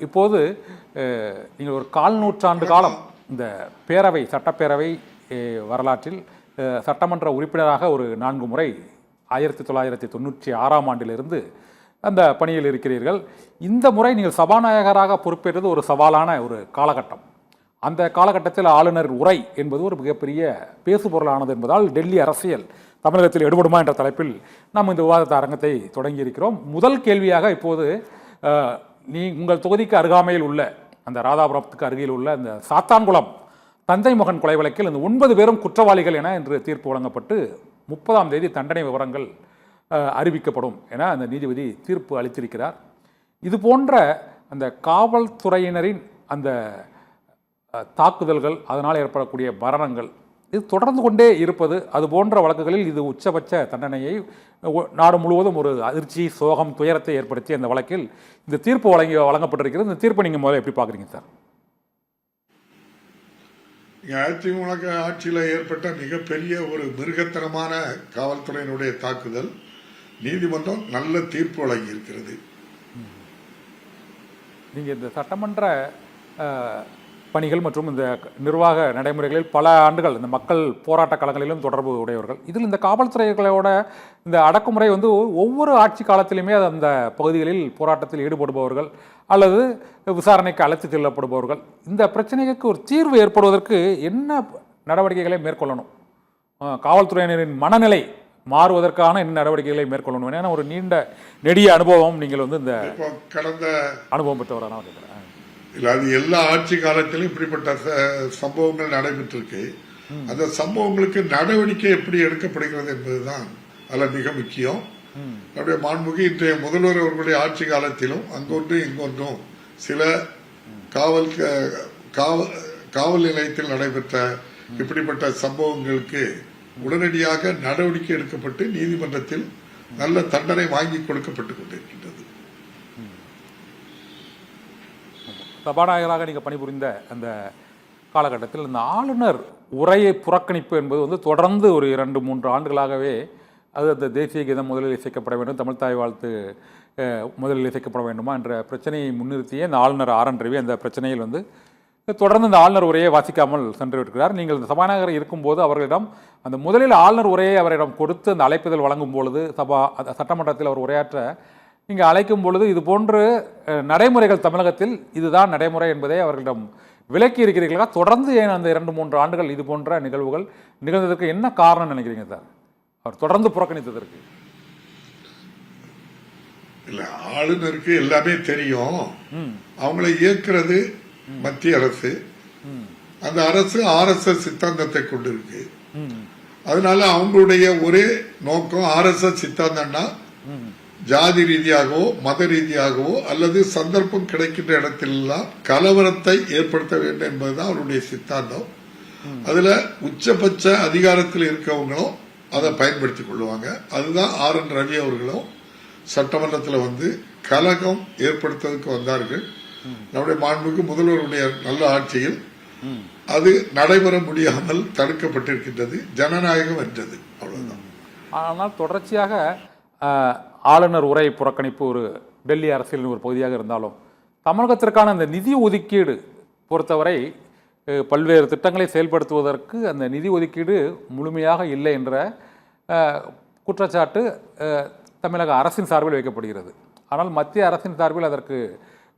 இப்போது நீங்கள் ஒரு கால் நூற்றாண்டு காலம் இந்த பேரவை சட்டப்பேரவை வரலாற்றில் சட்டமன்ற உறுப்பினராக ஒரு 4 முறை 1996ஆம் ஆண்டிலிருந்து அந்த பணியில் இருக்கிறீர்கள். இந்த முறை நீங்கள் சபாநாயகராக பொறுப்பேற்றது ஒரு சவாலான ஒரு காலகட்டம். அந்த காலகட்டத்தில் ஆளுநர் உரை என்பது ஒரு மிகப்பெரிய பேசுபொருளானது என்பதால் டெல்லி அரசியல் தமிழகத்தில் எடுபடுமா என்ற தலைப்பில் நாம் இந்த விவாதத்த அரங்கத்தை தொடங்கியிருக்கிறோம். முதல் கேள்வியாக இப்போது உங்கள் தொகுதிக்கு அருகாமையில் உள்ள அந்த ராதாபுரத்துக்கு அருகில் உள்ள அந்த சாத்தான்குளம் தந்தை மகன் கொலை வழக்கில் இந்த 9 பேரும் குற்றவாளிகள் என இன்று தீர்ப்பு வழங்கப்பட்டு 30ஆம் தேதி தண்டனை விவரங்கள் அறிவிக்கப்படும் என அந்த நீதிபதி தீர்ப்பு அளித்திருக்கிறார். இது போன்ற அந்த காவல்துறையினரின் அந்த தாக்குதல்கள், அதனால் ஏற்படக்கூடிய மரணங்கள் இது தொடர்ந்து கொண்டே இருப்பது, அது போன்ற வழக்குகளில் இது உச்சபட்ச தண்டனையை நாடு முழுவதும் ஒரு அதிர்ச்சி, சோகம், துயரத்தை ஏற்படுத்திய அந்த வழக்கில் இந்த தீர்ப்பு வழங்கப்பட்டிருக்கிறது. இந்த தீர்ப்பை நீங்கள் முதல்ல எப்படி பார்க்குறீங்க சார்? அதிமுக ஆட்சியில் ஏற்பட்ட மிகப்பெரிய ஒரு மிருகத்தனமான காவல்துறையினுடைய தாக்குதல் நீதிமன்றம் நல்ல தீர்ப்பு வழங்கி இருக்கிறது. நீங்கள் இந்த சட்டமன்ற பணிகள் மற்றும் இந்த நிர்வாக நடைமுறைகளில் பல ஆண்டுகள் இந்த மக்கள் போராட்ட களங்களிலும் தொடர்பு உடையவர்கள். இதில் இந்த காவல்துறைகளோட இந்த அடக்குமுறை ஒவ்வொரு ஆட்சி காலத்திலுமே அந்த பகுதிகளில் போராட்டத்தில் ஈடுபடுபவர்கள் அல்லது விசாரணைக்கு அழைத்து செல்லப்படுபவர்கள், இந்த பிரச்சனைக்கு ஒரு தீர்வு ஏற்படுவதற்கு என்ன நடவடிக்கைகளை மேற்கொள்ளணும்? காவல்துறையினரின் மனநிலை மாறுவதற்கான என்ன நடவடிக்கைகளை மேற்கொள்ளணும்? ஏன்னா ஒரு நெடிய அனுபவம் நீங்கள் இந்த கடந்த அனுபவம் பெற்றவரான கேட்குறேன். இல்லை, அது எல்லா ஆட்சி காலத்திலும் இப்படிப்பட்ட சம்பவங்கள் நடைபெற்றிருக்கு. அந்த சம்பவங்களுக்கு நடவடிக்கை எப்படி எடுக்கப்படுகிறது என்பதுதான் அதில் மிக முக்கியம். நம்முடைய மாண்புமிகு இன்றைய முதல்வர் அவர்களுடைய ஆட்சி காலத்திலும் அங்கொன்றும் இங்கொன்றும் சில காவல் நிலையத்தில் நடைபெற்ற இப்படிப்பட்ட சம்பவங்களுக்கு உடனடியாக நடவடிக்கை எடுக்கப்பட்டு நீதிமன்றத்தில் நல்ல தண்டனை வாங்கி கொடுக்கப்பட்டுக் கொண்டிருக்கின்றது. சபாநாயகராக நீங்கள் பணிபுரிந்த அந்த காலகட்டத்தில் இந்த ஆளுநர் உரையை புறக்கணிப்பு என்பது தொடர்ந்து ஒரு 2-3 ஆண்டுகளாகவே அது அந்த தேசிய கீதம் முதலில் இசைக்கப்பட வேண்டும், தமிழ்தாய் வாழ்த்து முதலில் இசைக்கப்பட வேண்டுமா என்ற பிரச்சனையை முன்னிறுத்திய இந்த ஆளுநர் ஆர்.என். ரவி அந்த பிரச்சனையில் தொடர்ந்து இந்த ஆளுநர் உரையை வாசிக்காமல் சென்று விடுகிறார். நீங்கள் இந்த சபாநாயகர் இருக்கும்போது அவர்களிடம் அந்த முதலில் ஆளுநர் உரையை அவரிடம் கொடுத்து அந்த அழைப்புதல் வழங்கும் பொழுது சட்டமன்றத்தில் அவர் உரையாற்ற நீங்கள் அழைக்கும் பொழுது இது போன்று நடைமுறைகள் தமிழகத்தில் இதுதான் நடைமுறை என்பதை அவர்களிடம் விலக்கி இருக்கிறீர்களா? தொடர்ந்து ஏன் அந்த 2-3 ஆண்டுகள் இது போன்ற நிகழ்வுகள் நிகழ்ந்ததற்கு என்ன காரணம் நினைக்கிறீங்க சார்? அவர் தொடர்ந்து புறக்கணித்ததற்கு. இல்ல, ஆளுநருக்கு எல்லாமே தெரியும். அவங்களை இயக்குறது மத்திய அரசு. அந்த அரசு RSS சித்தாந்தத்தை கொண்டிருக்கு. அதனால அவங்களுடைய ஒரே நோக்கம் RSS சித்தாந்தம்னா ஜாதி ரீதியாகவோ மத ரீதியாகவோ அல்லது சந்தர்ப்பம் கிடைக்கின்ற இடத்திலெல்லாம் கலவரத்தை ஏற்படுத்த வேண்டும் என்பதுதான் அவருடைய சித்தாந்தம். அதுல உச்சபட்ச அதிகாரத்தில் இருக்கவங்களும் அதை பயன்படுத்திக் கொள்வாங்க. அதுதான் ஆர்.என். ரவி அவர்களும் சட்டமன்றத்தில் கலகம் ஏற்படுத்துவதற்கு வந்தார்கள். நம்முடைய மாண்புமிகு முதல்வருடைய நல்ல ஆட்சியில் அது நடைபெற முடியாமல் தடுக்கப்பட்டிருக்கின்றது. ஜனநாயகம் வென்றது, அவ்வளவுதான். ஆனால் தொடர்ச்சியாக ஆளுநர் உரை புறக்கணிப்பு ஒரு டெல்லி அரசியலின் ஒரு பகுதியாக இருந்தாலும் தமிழகத்திற்கான அந்த நிதி ஒதுக்கீடு பொறுத்தவரை பல்வேறு திட்டங்களை செயல்படுத்துவதற்கு அந்த நிதி ஒதுக்கீடு முழுமையாக இல்லை என்ற குற்றச்சாட்டு தமிழக அரசின் சார்பில் வைக்கப்படுகிறது. ஆனால் மத்திய அரசின் சார்பில் அதற்கு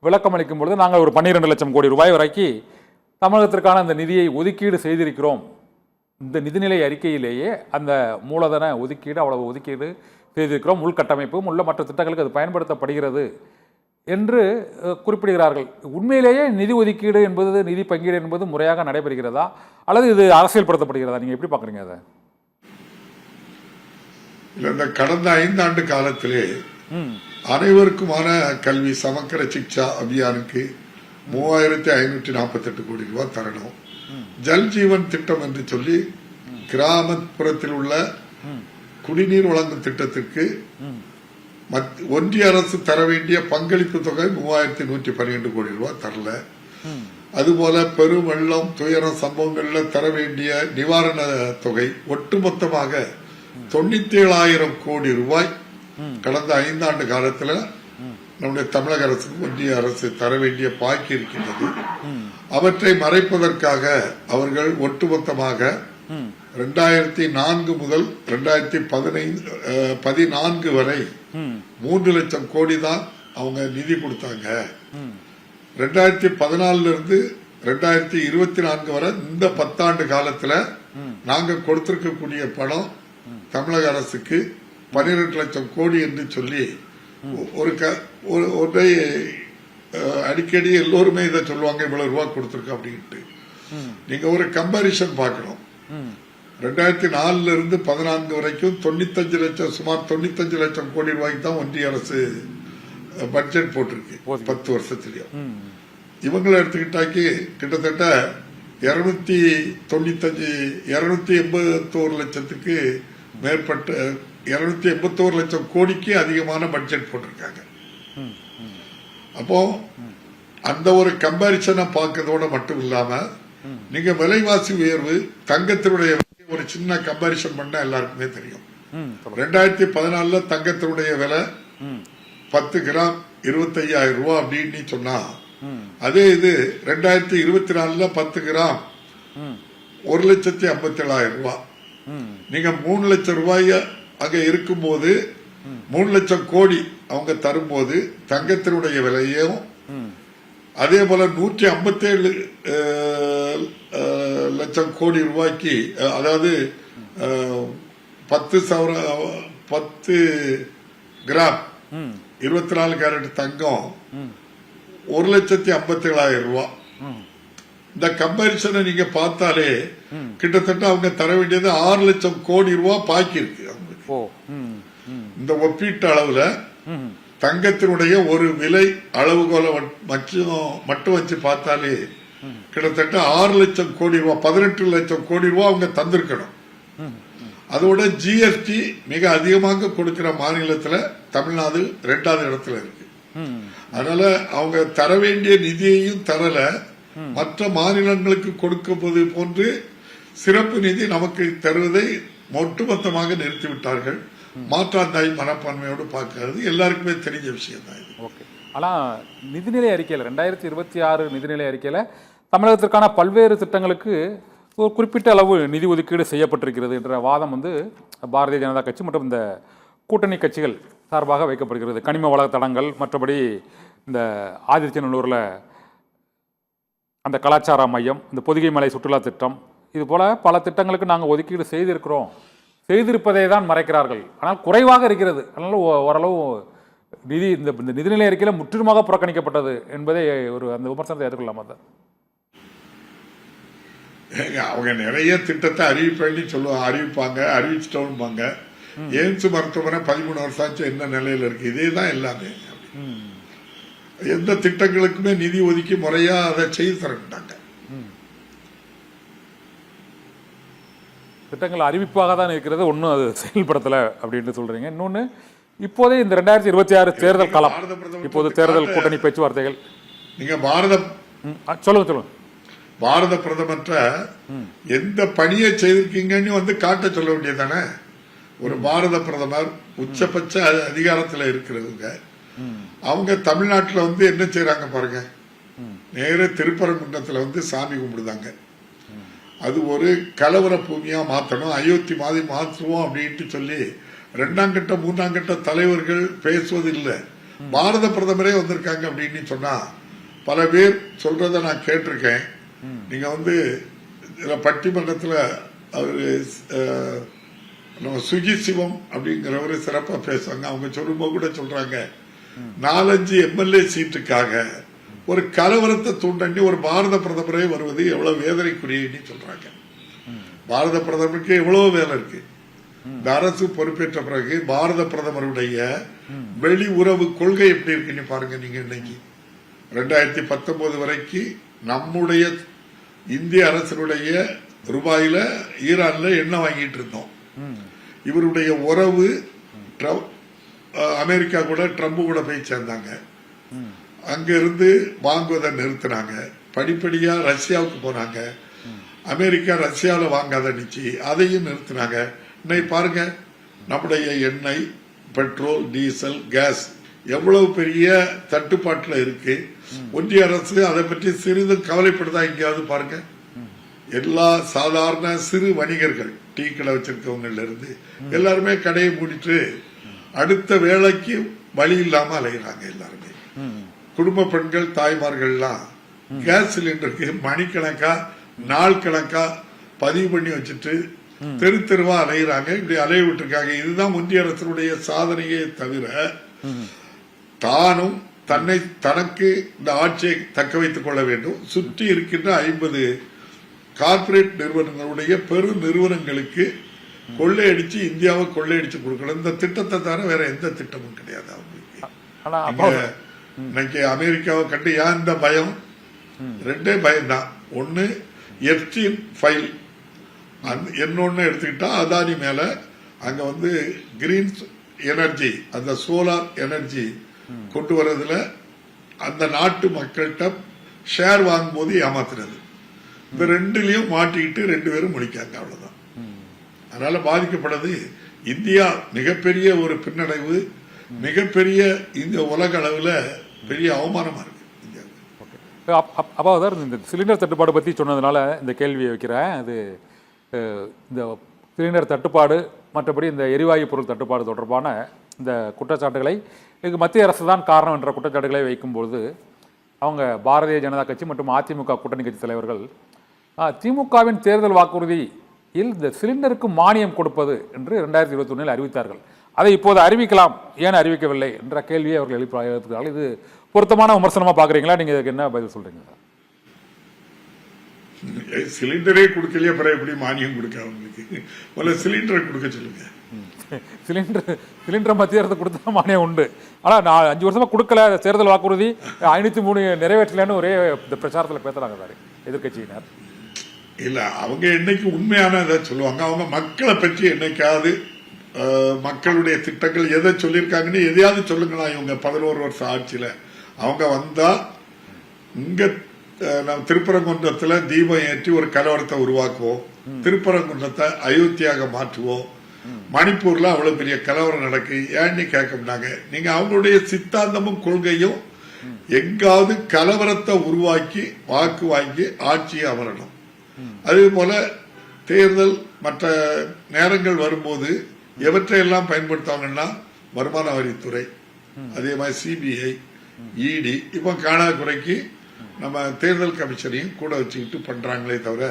விளக்கம் அளிக்கும் பொழுது நாங்கள் ஒரு 12 லட்சம் கோடி ரூபாய் வரைக்கும் தமிழகத்திற்கான அந்த நிதியை ஒதுக்கீடு செய்திருக்கிறோம். இந்த நிதிநிலை அறிக்கையிலேயே அந்த மூலதன ஒதுக்கீடு அவ்வளவு ஒதுக்கீடு செய்திருக்கிறோம், உள்கட்டமைப்பும் உள்ள மற்ற திட்டங்களுக்கு அது பயன்படுத்தப்படுகிறது என்று குறிப்பிடுகிறார்கள். உண்மையிலேயே நிதி ஒதுக்கீடு என்பது, நிதி பங்கீடு என்பது முறையாக நடைபெறுகிறதா அல்லது இது அரசியல்படுத்தப்படுகிறதா? நீங்க எப்படி பாக்குறீங்க அதை? இந்த கடந்த 5 ஆண்டு காலத்திலே அனைவருக்குமான கல்வி சமக்கர சிக்ஷா அபியானுக்கு 3548 கோடி ரூபாய் தரணும். ஜல் ஜீவன் திட்டம் என்று சொல்லி கிராமப்புறத்தில் உள்ள குடிநீர் வழங்கும் திட்டத்திற்கு ஒன்றிய அரசு தர வேண்டிய பங்களிப்பு தொகை 3112 கோடி ரூபாய் தரல. அதுபோல பெருவெள்ளம் துயரம் சம்பவங்கள்ல தர வேண்டிய நிவாரண தொகை ஒட்டுமொத்தமாக 97,000 கோடி ரூபாய் கடந்த 5 ஆண்டு காலத்துல நம்முடைய தமிழக அரசுக்கு ஒன்றிய அரசு தர வேண்டிய பாக்கி இருக்கின்றது. அவற்றை மறைப்பதற்காக அவர்கள் ஒட்டுமொத்தமாக 2004 முதல் 2014 வரை 3 லட்சம் கோடி தான் அவங்க நிதி கொடுத்தாங்க. 2014 இருந்து 2024 வரை இந்த 10 ஆண்டு காலத்துல நாங்க கொடுத்திருக்கக்கூடிய பணம் தமிழக அரசுக்கு 12 லட்சம் கோடி என்று சொல்லி ஒன்றை அடிக்கடி எல்லோருமே இதை சொல்லுவாங்க, இவ்வளவு ரூபாய் கொடுத்திருக்க அப்படின்ட்டு. நீங்க ஒரு கம்பாரிசன் பார்க்கணும். 2004 இருந்து 14 வரைக்கும் 95 லட்சம், சுமார் 95 லட்சம் கோடி ரூபாய்க்கு தான் ஒன்றிய அரசு பட்ஜெட் போட்டிருக்கு 10 வருஷத்துலயும். இவங்களை எடுத்துக்கிட்டாக்கி கிட்டத்தட்ட 281 லட்சத்துக்கு மேற்பட்ட 281 லட்சம் கோடிக்கு அதிகமான பட்ஜெட் போட்டிருக்காங்க. அப்போ அந்த ஒரு கம்பாரிசனை பார்க்கறதோட மட்டும் இல்லாம நீங்க விலைவாசி உயர்வு, தங்கத்தினுடைய ஒரு சின்ன கம்பாரிசன் பண்ண எல்லாருக்குமே தெரியும். 2014 தங்கத்தினுடைய விலை 10 கிராம் 25,000 ரூபாய் அப்படின்னு சொன்னா, அதே இது 2024 10 கிராம் 1,57,000 ரூபாய். நீங்க 3 லட்சம் ரூபாய் அங்க இருக்கும்போது 3 லட்சம் கோடி அவங்க தரும்போது தங்கத்தினுடைய விலையும் அதே போல 157 லட்சம் கோடி ரூபாய்க்கு, அதாவது 10 கிராம் 24 கேரட் தங்கம் 1,57,000 ரூபாய். இந்த கம்பாரிசனை நீங்க பார்த்தாலே கிட்டத்தட்ட அவங்க தர வேண்டியது 6 லட்சம் கோடி ரூபாய் பாக்கி இருக்கு அவங்களுக்கு. இந்த ஒப்பீட்டு அளவுல தங்கத்தினுடைய ஒரு விலை அளவுகோலை மட்டும் வச்சு பார்த்தாலே கிட்டத்தட்ட 6 லட்சம் கோடி ரூபாய், 18 லட்சம் கோடி ரூபாய் அவங்க தந்திருக்கணும். அதோட ஜிஎஸ்டி மிக அதிகமாக கொடுக்கிற மாநிலத்துல தமிழ்நாடு 2வது இடத்துல இருக்கு. அதனால அவங்க தர வேண்டிய நிதியையும் தரல, மற்ற மாநிலங்களுக்கு கொடுக்கும்போது போன்று சிறப்பு நிதி நமக்கு தருவதை ஒட்டுமொத்தமாக நிறுத்திவிட்டார்கள். மாற்றாந்தாய் மனப்பான்மையோடு பார்க்கிறது எல்லாருக்குமே தெரிஞ்ச விஷயம் தான் இது. ஓகே. ஆனால் நிதிநிலை அறிக்கையில் 2026 நிதிநிலை அறிக்கையில் தமிழகத்திற்கான பல்வேறு திட்டங்களுக்கு ஒரு குறிப்பிட்ட அளவு நிதி ஒதுக்கீடு செய்யப்பட்டிருக்கிறது என்ற வாதம் பாரதிய ஜனதா கட்சி மற்றும் இந்த கூட்டணி கட்சிகள் சார்பாக வைக்கப்படுகிறது. கனிம வள தடங்கள், மற்றபடி இந்த ஆதிச்சநல்லூரில் அந்த கலாச்சார மையம், இந்த பொதிகை மலை சுற்றுலா திட்டம், இது போல பல திட்டங்களுக்கு நாங்கள் ஒதுக்கீடு செய்திருப்பதை தான் மறைக்கிறார்கள். ஆனால் குறைவாக இருக்கிறது. அதனால ஓரளவு நிதி இந்த நிதிநிலை அறிக்கையில் முற்றிலுமாக புறக்கணிக்கப்பட்டது என்பதை ஒரு அந்த விமர்சனத்தை ஏற்றுக்கொள்ளாமா சார்? அவங்க நிறைய திட்டத்தை அறிவிப்பாங்க, அறிவிச்சிட்டோம்பாங்க. எய்ம்ஸ் மருத்துவமனை 13 வருஷம் ஆச்சு, என்ன நிலையில இருக்கு? இதே தான் எல்லாமே. எந்த திட்டங்களுக்குமே நிதி ஒதுக்கி முறையா அதை செய்து தரட்டாங்க. திட்டங்கள் அறிவிப்பாக தான் இருக்கிறது, ஒன்றும் அது செயல்படுத்தலை அப்படின்னு சொல்றீங்க. இன்னொன்று, இப்போதே இந்த 2026 தேர்தல் காலம், இப்போது தேர்தல் கூட்டணி பேச்சுவார்த்தைகள், நீங்க சொல்லுங்க பாரத பிரதமற்ற எந்த பணியை செய்திருக்கீங்கன்னு காட்ட சொல்ல வேண்டியதானே. ஒரு பாரத பிரதமர் உச்சபட்ச அதிகாரத்துல இருக்கிறவங்க, அவங்க தமிழ்நாட்டில் என்ன செய்யறாங்க பாருங்க. நேர திருப்பரங்குன்றத்துல சாமி கும்பிடுதாங்க. அது ஒரு கலவர பூமியா மாற்றணும், அயோத்தி மாதிரி மாற்றுவோம் அப்படின்ட்டு சொல்லி 2ஆம் கட்ட 3ஆம் கட்ட தலைவர்கள் பேசுவது இல்லை. பாரத பிரதமரே வந்திருக்காங்க அப்படின்னு சொன்னா பல பேர் சொல்றத நான் கேட்டிருக்கேன். நீங்க பட்டிமன்றத்தில் அவரு சுகி சிவம் அப்படிங்கிறவரு சிறப்பா பேசுவாங்க. அவங்க சொல்லும்போது கூட சொல்றாங்க, 4-5 எம்எல்ஏ சீட்டுக்காக ஒரு கலவரத்தை தூண்டி ஒரு பாரத பிரதமரே வருவது எவ்வளவு வேதனைக்குரியன்னு சொல்றாங்க. பாரத பிரதமருக்கு எவ்வளவு வேலை இருக்கு. இந்த அரசு பொறுப்பேற்ற பிறகு பாரத பிரதமருடைய வெளி உறவு கொள்கை எப்படி இருக்குன்னு பாருங்க. நீங்க இன்னைக்கு 2019 வரைக்கும் நம்முடைய இந்திய அரசனுடைய ரூபாயில ஈரான்ல எண்ணெய் வாங்கிட்டு இருந்தோம். இவருடைய உறவு அமெரிக்கா கூட ட்ரம்ப் கூட போய் சேர்ந்தாங்க. அங்க இருந்து வாங்குவதை நிறுத்தினாங்க. படிப்படியா ரஷ்யாவுக்கு போனாங்க. அமெரிக்கா ரஷ்யாவில் வாங்காத நிச்சு அதையும் நிறுத்தினாங்க. இன்னைக்கு பாருங்க, நம்முடைய எண்ணெய், பெட்ரோல், டீசல், கேஸ் எவ்வளவு பெரிய தட்டுப்பாட்டுல இருக்கு. ஒன்றிய அரசு அதை பற்றி சிறிதும் கவலைப்படுதா? எங்கேயாவது பாருங்க. எல்லா சாதாரண சிறு வணிகர்கள், டீ கடை வச்சிருக்கவங்கல இருந்து எல்லாருமே கடையை மூடிட்டு அடுத்த வேலைக்கு வழி இல்லாம அலைகிறாங்க. எல்லாருமே குடும்ப பெண்கள், தாய்மார்கள்லாம் கேஸ் சிலிண்டருக்கு மணிக்கணக்கா நாள் கணக்கா பதிவு பண்ணி வச்சுட்டு தெரு தெருவா அலைகிறாங்க. இப்படி அலைய விட்டுருக்காங்க. இதுதான் ஒன்றிய அரசுடைய சாதனையே தவிர தானும் தனக்கு இந்த ஆட்சியை தக்க வைத்துக் கொள்ள வேண்டும். சுற்றி இருக்கின்ற 50 கார்பரேட் நிறுவனங்களுடைய பெரு நிறுவனங்களுக்கு கொள்ளையடிச்சு இந்தியாவை கொள்ளையடிச்சு கொடுக்கணும். இந்த திட்டத்தை தவிர வேற எந்த திட்டமும் கிடையாது அவங்களுக்கு. இன்னைக்கு அமெரிக்காவை கண்டு ஏன் இந்த பயம்? 2 பயம்தான். ஒன்னு எப்ஸ்டீன் ஃபைல், இன்னொன்னு எடுத்துக்கிட்டா அதானி மேல அங்க வந்து கிரீன் எனர்ஜி, அந்த சோலார் எனர்ஜி கொண்டு வர்றதுல அந்த நாட்டு மக்கள்கிட்ட ஷேர் வாங்கும் போது ஏமாத்துறது. இந்த 2லயும் மாட்டிக்கிட்டு 2 பேரும் முடிக்காங்க. அவ்வளவுதான். அதனால பாதிக்கப்படுறது இந்தியா. மிகப்பெரிய ஒரு பின்னடைவு, மிகப்பெரிய இந்த உலக அளவுல பெரிய அவமானமா இருக்கு இந்தியாவுக்கு. அப்போ இந்த சிலிண்டர் தட்டுப்பாடு பத்தி சொன்னதுனால இந்த கேள்வியை வைக்கிறேன். அது இந்த சிலிண்டர் தட்டுப்பாடு, மற்றபடி இந்த எரிவாயு பொருள் தட்டுப்பாடு தொடர்பான இந்த குற்றச்சாட்டுகளை இதுக்கு மத்திய அரசு தான் காரணம் என்ற குற்றச்சாட்டுகளை வைக்கும்போது அவங்க பாரதிய ஜனதா கட்சி மற்றும் அதிமுக கூட்டணி கட்சி தலைவர்கள் திமுகவின் தேர்தல் வாக்குறுதியில் இந்த சிலிண்டருக்கு மானியம் கொடுப்பது என்று 2021 அறிவித்தார்கள். அதை இப்போது அறிவிக்கலாம், ஏன் அறிவிக்கவில்லை என்ற கேள்வியை அவர்கள் எழுப்புகிறார்கள். இது பொருத்தமான விமர்சனமா பாக்குறீங்களா? நீங்க இதுக்கு என்ன பதில் சொல்றீங்க? சிலிண்டரே கொடுக்கலையே, அப்புறம் எப்படி மானியம் கொடுக்க? அவங்களுக்கு முதல்ல சிலிண்டரை கொடுக்க சொல்லுங்க. சிலிண்டர் மத்திய அரசு கொடுத்தா மானியம் உண்டு. ஆனா நான் 5 வருஷமா கொடுக்கல, தேர்தல் வாக்குறுதி 503 நிறைவேற்றலன்னு ஒரே இந்த பிரச்சாரத்தில் பேசுறாங்க சார் எதிர்கட்சியினர். இல்ல, அவங்க என்னைக்கு உண்மையான இதை சொல்லுவாங்க? அவங்க மக்களை பற்றி என்னைக்காவது மக்களுடைய திட்டங்கள் எதை சொல்லியிருக்காங்கன்னு எதையாவது சொல்லுங்களா? இவங்க 11 வருஷம் ஆட்சியில அவங்க வந்தா இங்க நம்ம திருப்பரங்குன்றத்துல தீபம் ஏற்றி ஒரு கலவரத்தை உருவாக்குவோம், திருப்பரங்குன்றத்தை அயோத்தியாக மாற்றுவோம், மணிப்பூர்ல அவ்வளவு பெரிய கலவரம் நடக்கு, ஏன்னு கேட்க. நீங்க அவங்களுடைய சித்தாந்தமும் கொள்கையும் எங்காவது கலவரத்தை உருவாக்கி வாக்கு வாங்கி ஆட்சியை அமரணும். அதே போல தேர்தல் மற்ற நேரங்கள் வரும்போது எவற்றையெல்லாம் பயன்படுத்தாங்கன்னா வருமான வரித்துறை, அதே மாதிரி சிபிஐ, இடி, இப்ப காணாத குறைக்கு நம்ம தேர்தல் கமிஷனையும் கூட வச்சுக்கிட்டு பண்றாங்களே தவிர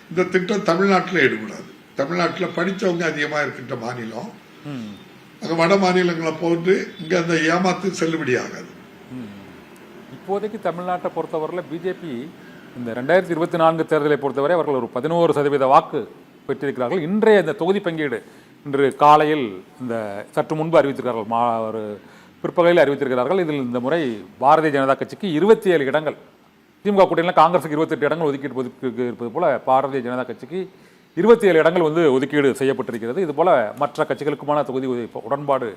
இந்த திட்டம் தமிழ்நாட்டில் எடுக்கூடாது. தமிழ்நாட்டில் படித்தவங்க அதிகமாக இருக்கின்ற மாநிலம், அங்க வட மாநிலங்களை போன்று இங்க அந்த ஏமாத்து செல்லுபடி ஆகாது. இப்போதைக்கு தமிழ்நாட்டை பொறுத்தவரையில் பிஜேபி இந்த 2024 தேர்தலை பொறுத்தவரை அவர்கள் ஒரு 11% வாக்கு பெற்றிருக்கிறார்கள். இன்றைய இந்த தொகுதி பங்கீடு இன்று காலையில் இந்த சற்று முன்பு அறிவித்திருக்கிறார்கள், ஒரு பிற்பகலில் அறிவித்திருக்கிறார்கள். இதில் இந்த முறை பாரதிய ஜனதா கட்சிக்கு 27 இடங்கள், திமுக கூட்டணியில் காங்கிரஸுக்கு 28 இடங்கள் ஒதுக்கீடு இருப்பது போல பாரதிய ஜனதா கட்சிக்கு 27 இடங்கள் ஒதுக்கீடு செய்யப்பட்டிருக்கிறது. இது போல மற்ற கட்சிகளுக்குமான தொகுதி உடன்பாடு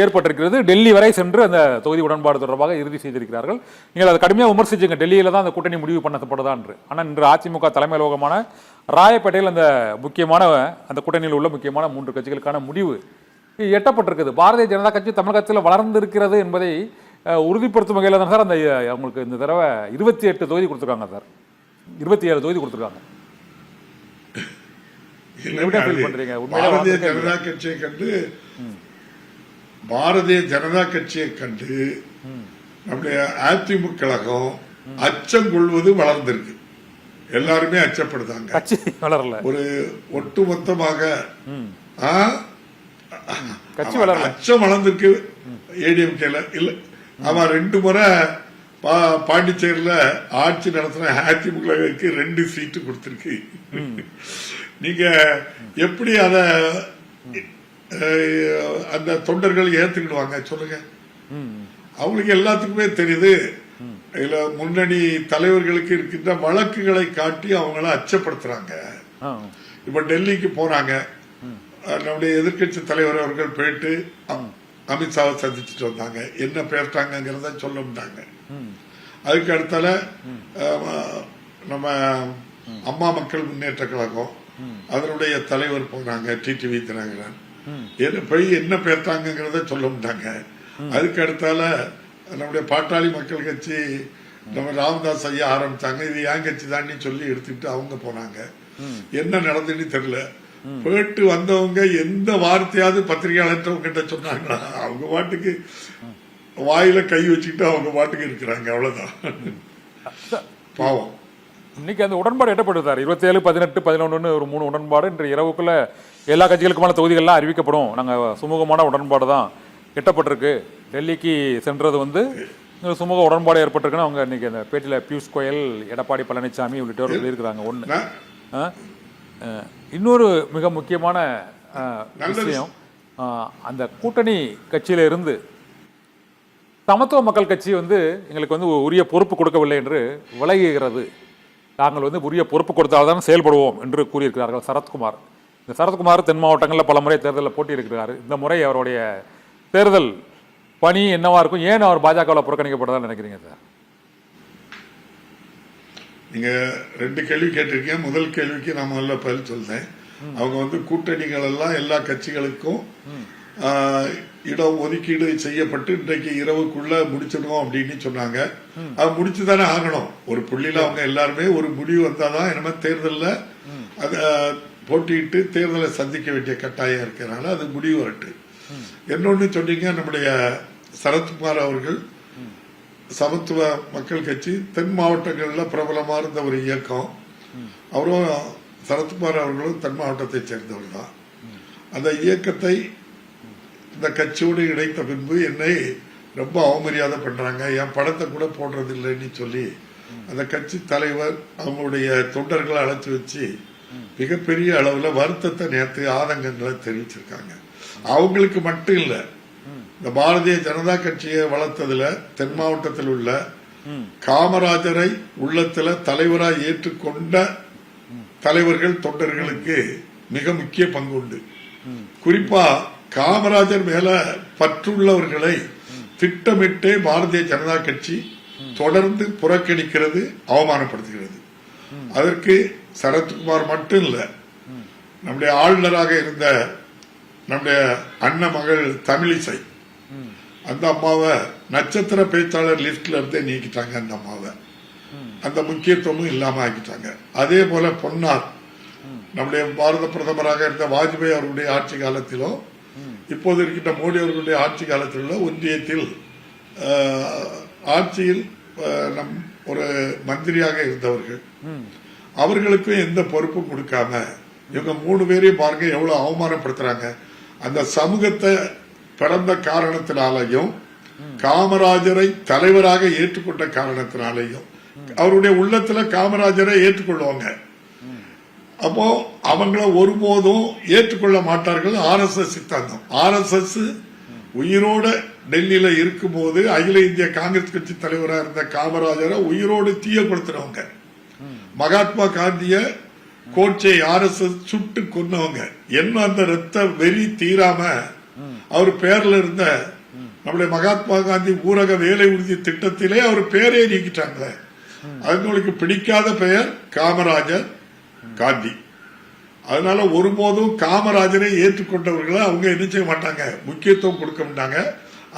ஏற்பட்டிருக்கிறது. டெல்லி வரை சென்று அந்த தொகுதி உடன்பாடு தொடர்பாக இறுதி செய்திருக்கிறார்கள். நீங்கள் அதை கடுமையாக விமர்சிச்சுங்க, டெல்லியில தான் அந்த கூட்டணி முடிவு பண்ணப்படுதா என்று. ஆனால் இன்று அதிமுக தலைமை அலுவலகமான ராயப்பேட்டையில் அந்த முக்கியமான அந்த கூட்டணியில் உள்ள முக்கியமான 3 கட்சிகளுக்கான முடிவு எட்டப்பட்டிருக்குது. பாரதிய ஜனதா கட்சி தமிழகத்தில் வளர்ந்து இருக்கிறது என்பதை உறுதிப்படுத்தும் வகையில் தான் சார் அந்த அவங்களுக்கு இந்த தடவை 28 தொகுதி கொடுத்துருக்காங்க சார், 27 தொகுதி கொடுத்துருக்காங்க. பாரதிய ஜனதா கட்சியை கண்டு பாரதிய ஜனதா கட்சியை கண்டு நம்முடைய அதிமுக கழகம் அச்சம் கொள்வது வளர்ந்திருக்கு. எல்லாருமே அச்சப்படுத்தாங்க, வளரல. ஒரு ஒட்டுமொத்தமாக அச்சம் வளர்ந்திருக்கு ஏடிஎம்கேல. இல்ல, ஆமா, 2 முறை பாண்டிச்சேரியில ஆட்சி நடத்தின அதிமுகவுக்கு 2 சீட்டு கொடுத்திருக்கு. நீங்க எப்படி அத அந்த தொண்டர்கள் ஏத்துக்கிடுவாங்க சொல்லுங்க? அவங்களுக்கு எல்லாத்துக்குமே தெரியுது, இதுல முன்னணி தலைவர்களுக்கு இருக்கின்ற வழக்குகளை காட்டி அவங்கள அச்சப்படுத்துறாங்க. இப்ப டெல்லிக்கு போறாங்க, நம்முடைய எதிர்கட்சி தலைவர் அவர்கள் போயிட்டு அமித்ஷாவை சந்திச்சுட்டு வந்தாங்க. என்ன பேசுறாங்கிறத சொல்ல முடியாங்க. அதுக்கு அடுத்தால நம்ம அம்மா மக்கள் முன்னேற்ற கழகம் அதனுடைய தலைவர் போனாங்க, டிடிவி தினகரன். போய் என்ன பேசுறாங்கிறத சொல்ல முடியாங்க. அதுக்கு அடுத்தால நம்முடைய பாட்டாளி மக்கள் கட்சி நம்ம ராமதாஸ் ஐயா ஆரம்பிச்சாங்க. இது என் கட்சி தாண்டி சொல்லி எடுத்துட்டு அவங்க போனாங்க. என்ன நடந்துன்னு தெரியல. போயிட்டு வந்தவங்க எந்த வார்த்தையாவது பத்திரிகையாளர் கிட்ட சொன்னாங்களா? அவங்க பாட்டுக்கு வாயில கை வச்சுக்கிட்டு அவங்க பாட்டுக்கு இருக்கிறாங்க. அவ்வளவுதான். பாவம். இன்னைக்கு அந்த உடன்பாடு எட்டப்படுது சார். 27, 18, 11 ஒரு 3 உடன்பாடு இன்று இரவுக்குள்ள எல்லா கட்சிகளுக்குமான தொகுதிகள்லாம் அறிவிக்கப்படும். நாங்கள் சுமூகமான உடன்பாடு தான் எட்டப்பட்டிருக்கு. டெல்லிக்கு சென்றது வந்து சுமூக உடன்பாடு ஏற்பட்டிருக்குன்னு அவங்க இன்னைக்கு அந்த பேட்டியில் பியூஷ் கோயல், எடப்பாடி பழனிசாமி உள்ளிட்டோர் சொல்லியிருக்கிறாங்க. ஒன்று. இன்னொரு மிக முக்கியமான விஷயம், அந்த கூட்டணி கட்சியில இருந்து சமத்துவ மக்கள் கட்சி வந்து எங்களுக்கு வந்து உரிய பொறுப்பு கொடுக்கவில்லை என்று விலகுகிறது. நாங்கள் வந்து உரிய பொறுப்பு கொடுத்தால்தான் செயல்படுவோம் என்று கூறியிருக்கிறார்கள் சரத்குமார். இந்த சரத்குமார் தென் மாவட்டங்களில் பல முறை தேர்தலில் போட்டியிருக்கிறார். இந்த முறை அவருடைய தேர்தல் பணி என்னவா இருக்கும்? ஏன் அவர் பாஜகவில் புறக்கணிக்கப்பட்டதா நினைக்கிறீங்க சார்? நீங்க 2 கேள்வி கேட்டிருக்கீங்க. முதல் கேள்விக்கு நான் முதல்ல பதில் சொல்றேன். அவங்க வந்து கூட்டணிகள் எல்லாம் எல்லா கட்சிகளுக்கும் இடம் ஒதுக்கீடு செய்யப்பட்டு இன்றைக்கு இரவுக்குள்ள முடிச்சிடுவோம் அப்படின்னு சொன்னாங்க. அது முடிச்சுதானே ஆகணும். ஒரு புள்ளியில அவங்க எல்லாருமே ஒரு முடிவு வந்தாதான் என்னமா தேர்தலில் அத போட்டியிட்டு தேர்தலை சந்திக்க வேண்டிய கட்டாயம் இருக்கிறனால அது முடிவு வரட்டு. என்னொன்னு சொன்னீங்க, நம்முடைய சரத்குமார் அவர்கள் சமத்துவ மக்கள் கட்சி தென் மாவட்டங்களில் பிரபலமா இருந்த ஒரு இயக்கம். அவரும் சரத்குமார் அவர்களும் தென் மாவட்டத்தை சேர்ந்தவர் தான். அந்த இயக்கத்தை இந்த கட்சியோடு இணைத்த பின்பு என்னை ரொம்ப அவமரியாதை பண்றாங்க, என் படத்தை கூட போடுறது இல்லைன்னு சொல்லி அந்த கட்சி தலைவர் அவங்களுடைய தொண்டர்களை அழைச்சி வச்சு மிகப்பெரிய அளவுல வருத்தத்தை நேற்று ஆதங்கங்களை தெரிவிச்சிருக்காங்க. அவங்களுக்கு மட்டும் இல்ல, இந்த பாரதிய ஜனதா கட்சியை வளர்த்ததுல தென் மாவட்டத்தில் உள்ள காமராஜரை உள்ளத்துல தலைவராக ஏற்றுக்கொண்ட தலைவர்கள் தொண்டர்களுக்கு மிக முக்கிய பங்கு உண்டு. குறிப்பா காமராஜர் மேல பற்றுள்ளவர்களை திட்டமிட்டே பாரதிய ஜனதா கட்சி தொடர்ந்து புறக்கணிக்கிறது, அவமானப்படுத்துகிறது. அதற்கு சரத்குமார் மட்டும் இல்ல, நம்முடைய ஆளுநராக இருந்த நம்முடைய அண்ணன் மகள் தமிழிசை, அந்த அம்மாவை நட்சத்திர பேச்சாளர் லிஸ்ட்ல இருந்தே நீக்கிட்டாங்க. அந்த அம்மாவை அந்த முக்கியத்துவமும் இல்லாம ஆக்கிட்டாங்க. அதே போல பொன்னார், நம்முடைய பாரத பிரதமராக இருந்த வாஜ்பாய் அவர்களுடைய ஆட்சி காலத்திலும் இப்போது இருக்கின்ற மோடி அவர்களுடைய ஆட்சி காலத்தில் ஒன்றியத்தில் ஆட்சியில் நம் ஒரு மந்திரியாக இருந்தவர்கள், அவர்களுக்கும் எந்த பொறுப்பும் கொடுக்காம இவங்க 3 பேரையும் பாருங்க எவ்வளவு அவமானப்படுத்துறாங்க. அந்த சமூகத்தை பிறந்த காரணத்தினாலையும் காமராஜரை தலைவராக ஏற்றுக்கொண்ட காரணத்தினாலையும் அவருடைய உள்ளத்துல காமராஜரை ஏற்றுக்கொள்வாங்க. அப்போ அவங்கள ஒருபோதும் ஏற்றுக்கொள்ள மாட்டார்கள். RSS சித்தாந்தம். RSS உயிரோட டெல்லியில இருக்கும் போது அகில இந்திய காங்கிரஸ் கட்சி தலைவராக இருந்த காமராஜரை உயிரோடு தீயப்படுத்துறவங்க, மகாத்மா காந்திய கோட்சை RSS சுட்டு கொன்னவங்க. என்ன அந்த ரத்த வெறி தீராம அவர் பேர்ல இருந்த நம்முடைய மகாத்மா காந்தி ஊரக வேலை உறுதி திட்டத்திலே அவர் பேரே நீக்கிட்டாங்க. அவங்களுக்கு பிடிக்காத பெயர் காமராஜர் காந்தி. அதனால ஒருபோதும் காமராஜரை ஏற்றுக்கொண்டவர்களை அவங்க என்ன செய்ய மாட்டாங்க, முக்கியத்துவம் கொடுக்க மாட்டாங்க.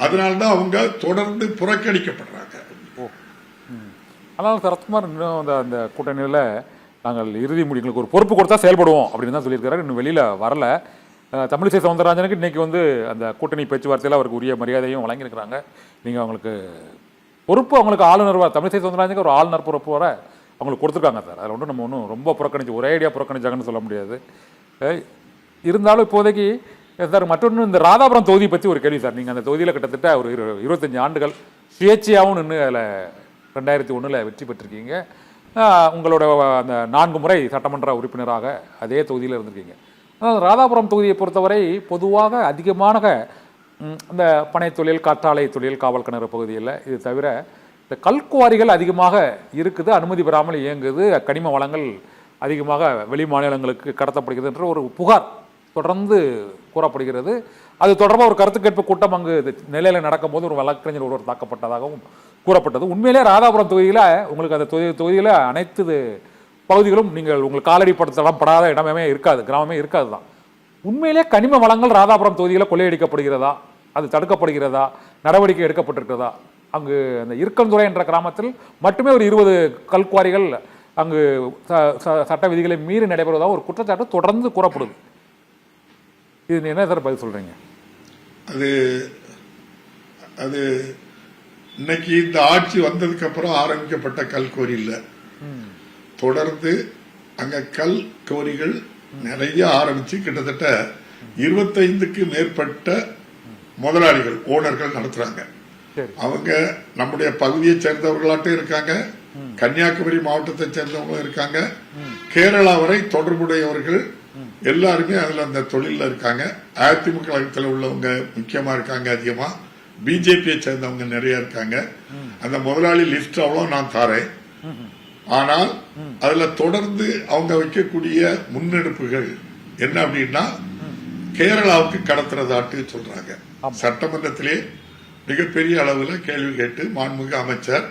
அதனால்தான் அவங்க தொடர்ந்து புறக்கணிக்கப்படுறாங்க. ஆனால் சரத்குமார் இன்னும் அந்த கூட்டணியில் நாங்கள் இறுதி முடிவுகளுக்கு ஒரு பொறுப்பு கொடுத்தா செயல்படுவோம் அப்படின்னு தான் சொல்லியிருக்காரு. இன்னும் வெளியில வரல. தமிழிசை சவுந்தரராஜனுக்கு இன்னைக்கு வந்து அந்த கூட்டணி பேச்சுவார்த்தையில் அவருக்கு உரிய மரியாதையும் வழங்கியிருக்கிறாங்க. நீங்கள் அவங்களுக்கு பொறுப்பு, அவங்களுக்கு ஆளுநர், தமிழிசை சவுந்தரராஜனுக்கு ஒரு ஆளுநர் பொறுப்பு வர அவங்களுக்கு கொடுத்துருக்காங்க சார். அதில் ஒன்றும் நம்ம ஒன்றும் ரொம்ப புறக்கணிச்சு ஒரே ஐடியா புறக்கணிச்சாங்கன்னு சொல்ல முடியாது. இருந்தாலும் இப்போதைக்கு சார் மற்றொன்று இந்த ராதாபுரம் தொகுதியை பற்றி ஒரு கேள்வி சார். நீங்கள் அந்த தொகுதியில் கிட்டத்தட்ட ஒரு 25 ஆண்டுகள் சுயேட்சையாகவும் நின்று அதில் 2001 வெற்றி பெற்றிருக்கீங்க. உங்களோட அந்த 4 முறை சட்டமன்ற உறுப்பினராக அதே தொகுதியில் இருந்திருக்கீங்க. ராதாபுரம் தொகுதியை பொறுத்தவரை பொதுவாக அதிகமான இந்த பனை தொழில், காற்றாலை தொழில், காவல் கிணறு பகுதியில், இது தவிர இந்த கல்குவாரிகள் அதிகமாக இருக்குது, அனுமதி பெறாமல் இயங்குது, கனிம வளங்கள் அதிகமாக வெளி மாநிலங்களுக்கு கடத்தப்படுகிறது என்ற ஒரு புகார் தொடர்ந்து கூறப்படுகிறது. அது தொடர்பாக ஒரு கருத்து கேட்பு கூட்டம் அங்கு நிலையில் நடக்கும்போது ஒரு வழக்கறிஞர் ஒருவர் தாக்கப்பட்டதாகவும் கூறப்பட்டது. உண்மையிலே ராதாபுரம் தொகுதியில் உங்களுக்கு அந்த தொகுதியில் அனைத்து பகுதிகளும் நீங்கள் உங்களுக்கு காலடிப்படுத்தலாம் படாத இடமே இருக்காது, கிராமமே இருக்காது தான். உண்மையிலே கனிம வளங்கள் ராதாபுரம் தொகுதியில் கொள்ளையடிக்கப்படுகிறதா, அது தடுக்கப்படுகிறதா, நடவடிக்கை எடுக்கப்பட்டிருக்கிறதா? அங்கு அந்த இருக்கன்துறை என்ற கிராமத்தில் மட்டுமே ஒரு 20 கல்குவாரிகள் அங்கு சட்ட விதிகளை மீறி நடைபெறுவதாக ஒரு குற்றச்சாட்டு தொடர்ந்து கூறப்படுது. இது என்ன சார் பதில் சொல்றீங்க? அது இன்னைக்கு இந்த ஆட்சி வந்ததுக்கு அப்புறம் ஆரம்பிக்கப்பட்ட கல்குவாரி இல்லை. தொடர்ந்து அங்க கல் கோரிகள் நிறைய ஆரம்பிச்சு கிட்டத்தட்ட 25க்கு மேற்பட்ட முதலாளிகள் ஓனர்கள் நடத்துறாங்க. அவங்க நம்முடைய பகுதியை சேர்ந்தவர்களாட்டும் இருக்காங்க, கன்னியாகுமரி மாவட்டத்தை சேர்ந்தவங்களும் இருக்காங்க, கேரளா வரை தொடர்புடையவர்கள் எல்லாருமே அதுல அந்த தொழில இருக்காங்க. அதிமுக கழகத்தில் உள்ளவங்க முக்கியமா இருக்காங்க, அதிகமா பிஜேபியை சேர்ந்தவங்க நிறைய இருக்காங்க. அந்த முதலாளி லிஸ்ட் அவ்வளவு நான் தாரேன். ஆனால் அதுல தொடர்ந்து அவங்க வைக்கக்கூடிய முன்னெடுப்புகள் என்ன அப்படின்னா கேரளாவுக்கு கடத்துறதாட்டு சொல்றாங்க. சட்டமன்றத்திலே மிகப்பெரிய அளவுல கேள்வி கேட்டு மாண்புமிகு அமைச்சர்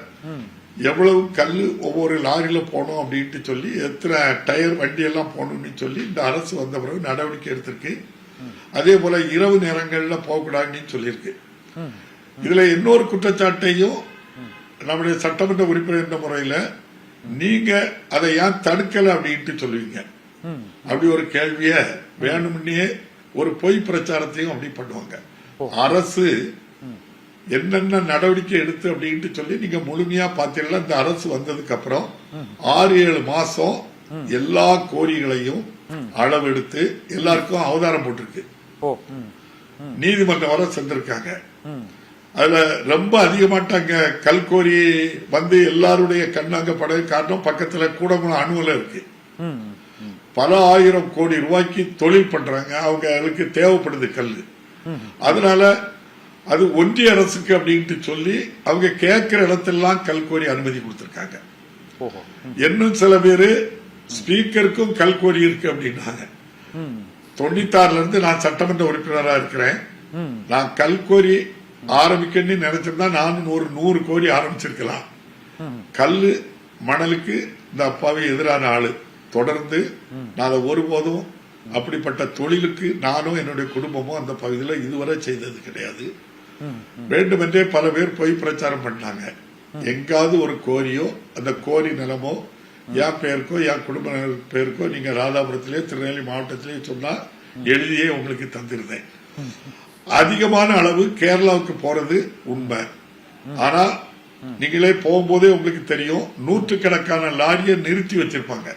எவ்வளவு கல்லு ஒவ்வொரு லாரியில போனோம் அப்படின்ட்டு சொல்லி எத்தனை டயர் வண்டி எல்லாம் போகணும்னு சொல்லி இந்த அரசு வந்த பிறகு நடவடிக்கை எடுத்திருக்கு. அதே போல இரவு நேரங்கள்ல போகக்கூடாதுன்னு சொல்லியிருக்கு. இதுல இன்னொரு குற்றச்சாட்டையும் நம்முடைய சட்டமன்ற உறுப்பினர் என்ற முறையில நீங்க அதை ஏன் தடுக்கல அப்படின்ட்டு சொல்லுவீங்க. அப்படி ஒரு கேள்விய வேணும்னே ஒரு பொய் பிரச்சாரத்தையும் அப்படி பண்ணுவாங்க. அரசு என்னென்ன நடவடிக்கை எடுத்து அப்படின்ட்டு சொல்லி நீங்க முழுமையா பாத்தீங்கன்னா இந்த அரசு வந்ததுக்கு அப்புறம் 6-7 மாசம் எல்லா கோரிகளையும் அளவெடுத்து எல்லாருக்கும் அவதாரம் போட்டிருக்கு. நீதிமன்றம் வர சென்றிருக்காங்க. அதுல ரொம்ப அதிகமாட்டாங்க கல்கோரி வந்து எல்லாருடைய கண்ணாங்க படகு காரணம் பக்கத்துல கூடங்குளம் அணுவல இருக்கு. பல 1000 கோடி ரூபாய்க்கு தொழில் பண்றாங்க. அவங்களுக்கு தேவைப்படுது கல்லு. அதனால அது ஒன்றிய அரசுக்கு அப்படின்ட்டு சொல்லி அவங்க கேட்கிற இடத்தெல்லாம் கல்கோரி அனுமதி கொடுத்திருக்காங்க. இன்னும் சில பேரு ஸ்பீக்கருக்கும் கல்கோரி இருக்கு அப்படின்னாங்க. 96ல இருந்து நான் சட்டமன்ற உறுப்பினராக இருக்கிறேன். நான் கல்கோரி ஆரம்பிக்கணும்னு நினைச்சிருந்தா நான் ஒரு 100 கோரி ஆரம்பிச்சிருக்கலாம். கல்லு மணலுக்கு இந்த அப்பாவை எதிரான ஆளு. தொடர்ந்து நான் அதை ஒருபோதும் அப்படிப்பட்ட தொழிலுக்கு நானும் என்னுடைய குடும்பமும் அந்த பகுதியில் இதுவரை செய்தது கிடையாது. வேண்டுமென்றே பல பேர் பொய் பிரச்சாரம் பண்ணாங்க. எங்காவது ஒரு கோரியோ அந்த கோரி நிலமோ என் பெயருக்கோ என் குடும்ப பெயருக்கோ நீங்க ராதாபுரத்திலே திருநெல்வேலி மாவட்டத்திலே சொன்னா எழுதியே உங்களுக்கு தந்திருந்தேன். அதிகமான அளவு கேரளாவுக்கு போறது உண்மை. ஆனா நீங்களே போகும்போதே உங்களுக்கு தெரியும், நூற்றுக்கணக்கான லாரியை நிறுத்தி வச்சிருப்பாங்க.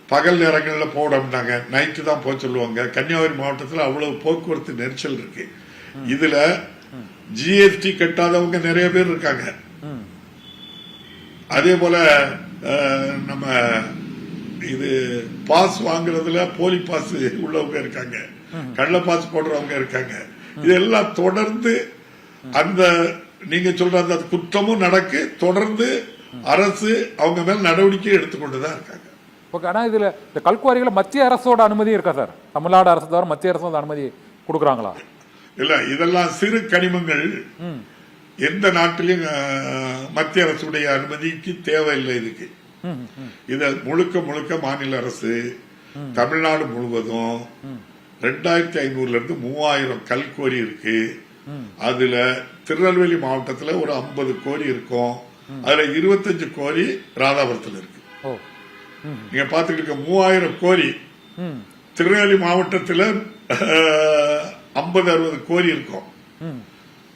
பகல் நேரங்களில் போடாங்க, நைட்டு தான் போக சொல்லுவாங்க. கன்னியாகுமரி மாவட்டத்தில் அவ்வளவு போக்குவரத்து நெரிசல் இருக்கு. இதுல ஜிஎஸ்டி கட்டாதவங்க நிறைய பேர் இருக்காங்க. அதே போல நம்ம இது பாஸ் வாங்குறதுல போலி பாஸ் உள்ளவங்க இருக்காங்க, கள்ள பாஸ் போடுறவங்க இருக்காங்க. இதெல்லாம் தொடர்ந்து அந்த நீங்க சொல்ற அந்த குற்றமும் நடக்கு. தொடர்ந்து அரசு அவங்க மேல் நடவடிக்கை எடுத்துக்கொண்டுதான் இருக்காங்க. ஓகே. ஆனா இதுல இந்த கல்குவாரிகளை மத்திய அரசோட அனுமதி இருக்கா சார்? தமிழ்நாடு அரசு தவிர மத்திய அரசு அனுமதி கொடுக்குறாங்களா? இல்ல, இதெல்லாம் சிறு கனிமங்கள். எந்த நாட்டிலும் மத்திய அரசுடைய அனுமதிக்கு தேவையில்லை. இதுக்கு இத முழுக்க முழுக்க மாநில அரசு தமிழ்நாடு முழுவதும் 2500 இருந்து 3000 கல்கோரி இருக்கு. அதுல திருநெல்வேலி மாவட்டத்துல ஒரு 50 கோரி இருக்கும். அதுல 25 கோரி ராதாபுரத்துல இருக்கு. நீங்க பாத்துக்கிட்டு 3000 கோரி திருநெல்வேலி மாவட்டத்துல 50-60 கோரி இருக்கும்.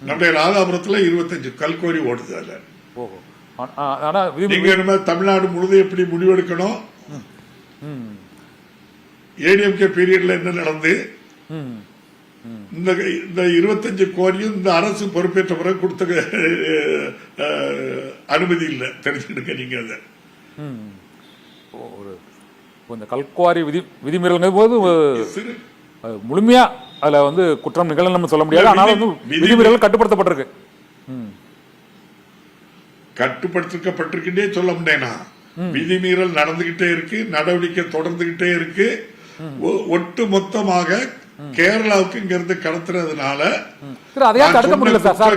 நம்முடைய ராதாபுரத்துல 25 கல்கோரி ஓடுது. அதுல நீங்க தமிழ்நாடு முழுதும் எப்படி முடிவெடுக்கணும்? ஏடிஎம்கே பீரியட்ல என்ன நடந்து இந்த 25 கோரியும் இந்த அரசு பொறுப்பேற்ற பிறகு கொடுத்த அனுமதி இல்லை. தெரிஞ்சுக்கிடுங்க நீங்க. அதை இந்த கல்குவாரி விதிமீறல் போது முழுமையா அதுல வந்து குற்றம் நிகழ நம்ம சொல்ல முடியாது. ஆனால் வந்து விதிமீறல் கட்டுப்படுத்தப்பட்டிருக்கு. கட்டுப்படுத்தப்பட்டிருக்கின்றே சொல்ல முடியனா. விதிமீறல் நடந்துகிட்டே இருக்கு, நடவடிக்கை தொடர்ந்துகிட்டே இருக்கு. ஒட்டு மொத்தமாக கேரளாவுக்கு இங்க இருந்து கடத்துறதுனால அதையா தடுக்க முடியல சார்.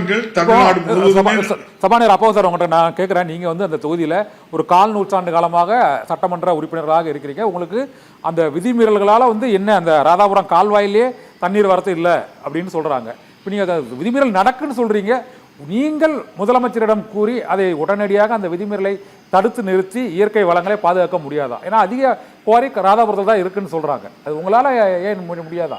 சபாநாயகர் அப்போ சார் உங்கள்கிட்ட நான் கேட்கிறேன், நீங்க வந்து அந்த தொகுதியில ஒரு 1/4 நூற்றாண்டு காலமாக சட்டமன்ற உறுப்பினராக இருக்கிறீங்க. உங்களுக்கு அந்த விதிமீறல்களால வந்து என்ன அந்த ராதாபுரம் கால்வாயிலே தண்ணீர் வரத்து இல்லை அப்படின்னு சொல்றாங்க. இப்போ நீங்கள் அதை விதிமீறல் நடக்குன்னு சொல்கிறீங்க, நீங்கள் முதலமைச்சரிடம் கூறி அதை உடனடியாக அந்த விதிமீறலை தடுத்து நிறுத்தி இயற்கை வளங்களை பாதுகாக்க முடியாதா? ஏன்னா அதிக குவாரி ராதாபுரத்தில் தான் இருக்குன்னு சொல்கிறாங்க. அது உங்களால் ஏன் முடியாதா?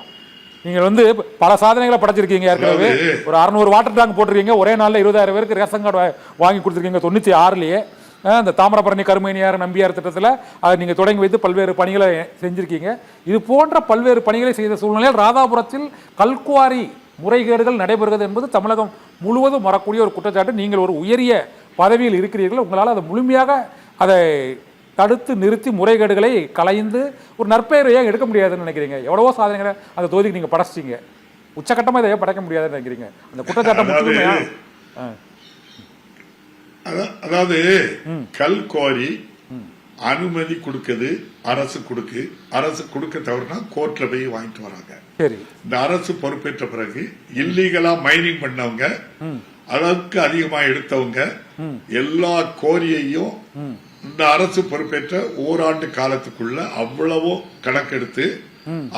நீங்கள் வந்து பல சாதனைகளை படைச்சிருக்கீங்க. ஏற்கனவே ஒரு 600 வாட்டர் டேங்க் போட்டிருக்கீங்க. ஒரே நாளில் 20,000 பேருக்கு ரேஷன் கார்டு வாங்கி கொடுத்துருக்கீங்க 96லேயே. இந்த தாமிரபரணி கருமேனியார் நம்பியார் திட்டத்தில் அதை நீங்கள் தொடங்கி வைத்து பல்வேறு பணிகளை செஞ்சுருக்கீங்க. இது போன்ற பல்வேறு பணிகளை செய்த சூழ்நிலையில் ராதாபுரத்தில் கல்குவாரி முறைகேடுகள் நடைபெறுகிறது என்பது தமிழகம் முழுவதும் வரக்கூடிய ஒரு குற்றச்சாட்டு. நீங்கள் ஒரு உயரிய பதவியில் இருக்கிறீர்கள், உங்களால் அதை முழுமையாக அதை தடுத்து நிறுத்தி முறைகேடுகளை கலைந்து ஒரு நற்பெயரை ஏன் எடுக்க முடியாதுன்னு நினைக்கிறீங்க? எவ்வளவோ சாதனைகளை அந்த தொகுதிக்கு நீங்கள் படைச்சிட்டீங்க, உச்சகட்டமாக இதை ஏன் படைக்க முடியாதுன்னு நினைக்கிறீங்க? அந்த குற்றச்சாட்டம் முழுமையா? அதாவது கல்குவாரி அனுமதி கொடுக்குது அரசு கொடுக்க தவறுனா கோர்ட்ல போய் வாங்கிட்டு வராங்க. இந்த அரசு பொறுப்பேற்ற பிறகு இல்லீகலா மைனிங் பண்ணவங்க, அளவுக்கு அதிகமா எடுத்தவங்க எல்லா கோரியையும் இந்த அரசு பொறுப்பேற்ற ஓராண்டு காலத்துக்குள்ள அவ்வளவோ கணக்கெடுத்து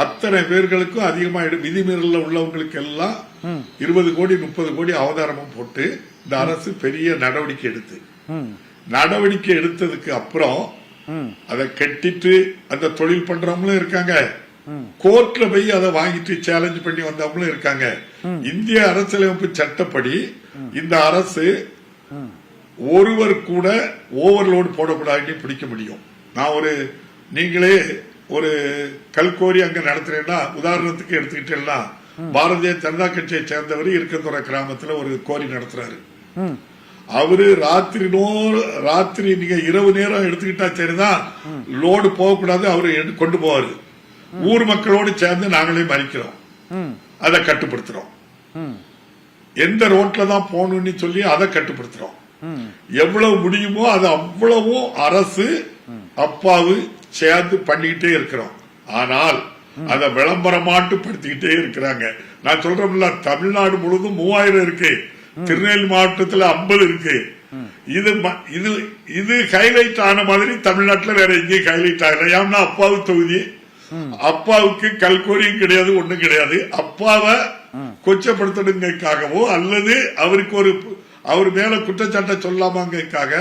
அத்தனை பேர்களுக்கும் அதிகமா விதிமீறல உள்ளவங்களுக்கு எல்லாம் 20 கோடி 30 கோடி அவதாரமும் போட்டு இந்த அரசு பெரிய நடவடிக்கை எடுத்ததுக்கு அப்புறம் அதை கட்டிட்டு அந்த தொழில் பண்றவங்களும் இருக்காங்க, கோர்ட்ல போய் அதை வாங்கிட்டு சேலஞ்ச் பண்ணி வந்தவங்களும் இருக்காங்க. இந்திய அரசியலமைப்பு சட்டப்படி இந்த அரசு ஒருவர் கூட ஓவர்லோடு போடக்கூடாதுன்னு பிடிக்க முடியும். நான் நீங்களே ஒரு கல்கோரி அங்க நடத்துறேன்னா, உதாரணத்துக்கு எடுத்துக்கிட்டேன்னா பாரதிய ஜனதா கட்சியை சேர்ந்தவர் இருக்கந்துறை கிராமத்துல ஒரு கோரி நடத்துறாரு. அவரு ராத்திரி நீங்க இரவு நேரம் எடுத்துக்கிட்டா சரிதான், லோடு போகக்கூடாது, அவரு கொண்டு போவாரு. ஊர் மக்களோடு சேர்ந்து நாங்களே மறிக்கிறோம், அதை கட்டுப்படுத்துறோம். எந்த ரோட்ல தான் போகணும்னு சொல்லி அதை கட்டுப்படுத்துறோம். எவ்வளவு முடியுமோ அது அவ்வளவும் அரசு அப்பாவு சேர்ந்து பண்ணிக்கிட்டே இருக்கிறோம். ஆனால் அதை விளம்பரமாட்டுப்படுத்திக்கிட்டே இருக்கிறாங்க. நான் சொல்றேன்ல, தமிழ்நாடு முழுவதும் 3000 இருக்கு, திருநெல்வேலி மாவட்டத்தில் 50 இருக்கு. இது ஹைலைட் ஆன மாதிரி தமிழ்நாட்டில் வேற எங்கேயும் ஹைலைட் ஆகல. ஏன்னா அப்பாவு தொகுதி, அப்பாவுக்கு கல்கோரியும் கிடையாது, ஒண்ணும் கிடையாது. அப்பாவை கொச்சப்படுத்தணுங்கிறதுக்காகவோ அல்லது அவருக்கு அவர் மேல குற்றச்சாட்டை சொல்லாமங்கிறதுக்காக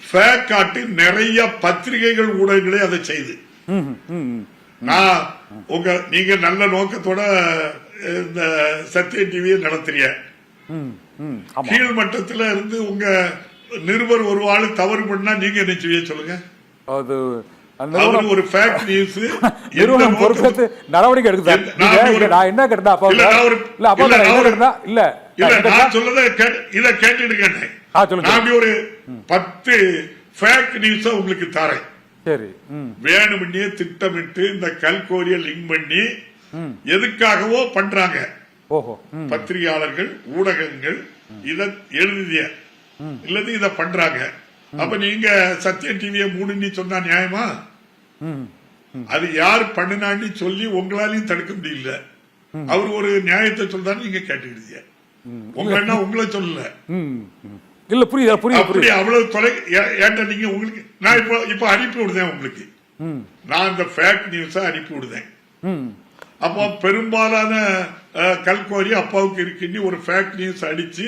ஃபேக் காட்டி நிறைய பத்திரிகைகள் ஊடகங்களே அதை செய்து, நான் நீங்க நல்ல நோக்கத்தோட இந்த சத்திய டிவியை நடத்துறீங்க, கீழ் மட்டத்துல இருந்து உங்க நிருபர் ஒரு ஆளு தவறு பண்ணா நீங்க என்ன செய்ய சொல்லுங்க? ஒரு ஃபேக் நியூஸ் நடவடிக்கை எடுக்குது. நான் என்ன கேட்டா இல்ல நான் சொல்லத இத கேட்டுடுங்க. நான் ஒரு 10 ஃபேக் நியூஸ் உங்களுக்கு தரேன். சரி, வேணும்னே திட்டமிட்டு இந்த கல்கோரிய லிங்க் பண்ணி எதுக்காகவோ பண்றாங்க. பத்திரிகையாளர்கள் ஊடகங்கள் இத எழுதிய இல்லது இத பண்றாங்க. அப்ப நீங்க சத்திய டிவியை மூடுன்னு சொன்னா நியாயமா? அது யார் பண்ணினான்னு சொல்லி உங்களாலையும் தடுக்க முடியல. அவர் ஒரு நியாயத்தை சொல்றாரு, நீங்க கேட்டுக்கிட்டீங்க. உங்களை சொல்லல இல்ல, புரியுது. அவ்வளவு தொலை ஏன்டா நீங்க உங்களுக்கு நான் இப்ப அனுப்பி விடுதேன் உங்களுக்கு. நான் இந்த ஃபேக் நியூஸ அனுப்பி விடுதேன். அப்போ பெரும்பாலான கல்கோரி அப்பாவுக்கு இருக்குன்னு ஒரு ஃபேக் நியூஸ் அடிச்சு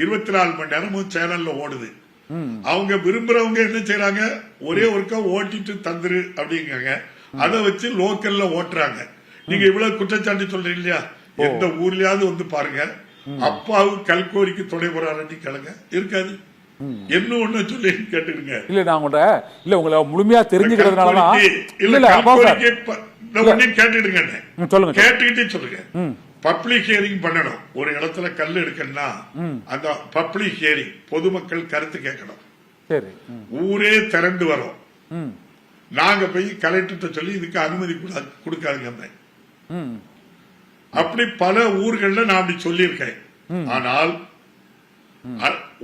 24 மணி நேரமும் சேனல்ல ஓடுது. அவங்க விரும்புறவங்க என்ன செய்யறாங்க, ஒரே ஒருக்கா ஓட்டிட்டு தந்துரு அப்படிங்கிறாங்க. அதை வச்சு லோக்கல்ல ஓட்டுறாங்க. நீங்க இவ்வளவு குற்றச்சாட்டு சொல்றீங்க இல்லையா? எந்த ஊர்லயாவது வந்து பாருங்க, அப்பாவுக்கு கல்கோரிக்கு துணை போறாரு கேளுங்க, இருக்காது. என்ன ஒண்ணு சொல்லி கேட்டுருங்க. இல்ல நான் உங்களை முழுமையா தெரிஞ்சுக்கிறதுனாலதான் கேட்டுடுங்க, கேட்டுக்கிட்டே சொல்லுங்க. பப்ளிக் ஹியரிங் பண்ணணும். ஒரு இடத்துல கல் எடுக்கணும்னா அந்த பப்ளிக் ஹியரிங், பொதுமக்கள் கருத்து கேட்கணும். ஊரே திரண்டு வரும். நாங்க போய் கலெக்டர் சொல்லி இதுக்கு அனுமதி கொடுக்காதுங்க. அப்படி பல ஊர்கள்ல நான் அப்படி சொல்லியிருக்கேன். ஆனால்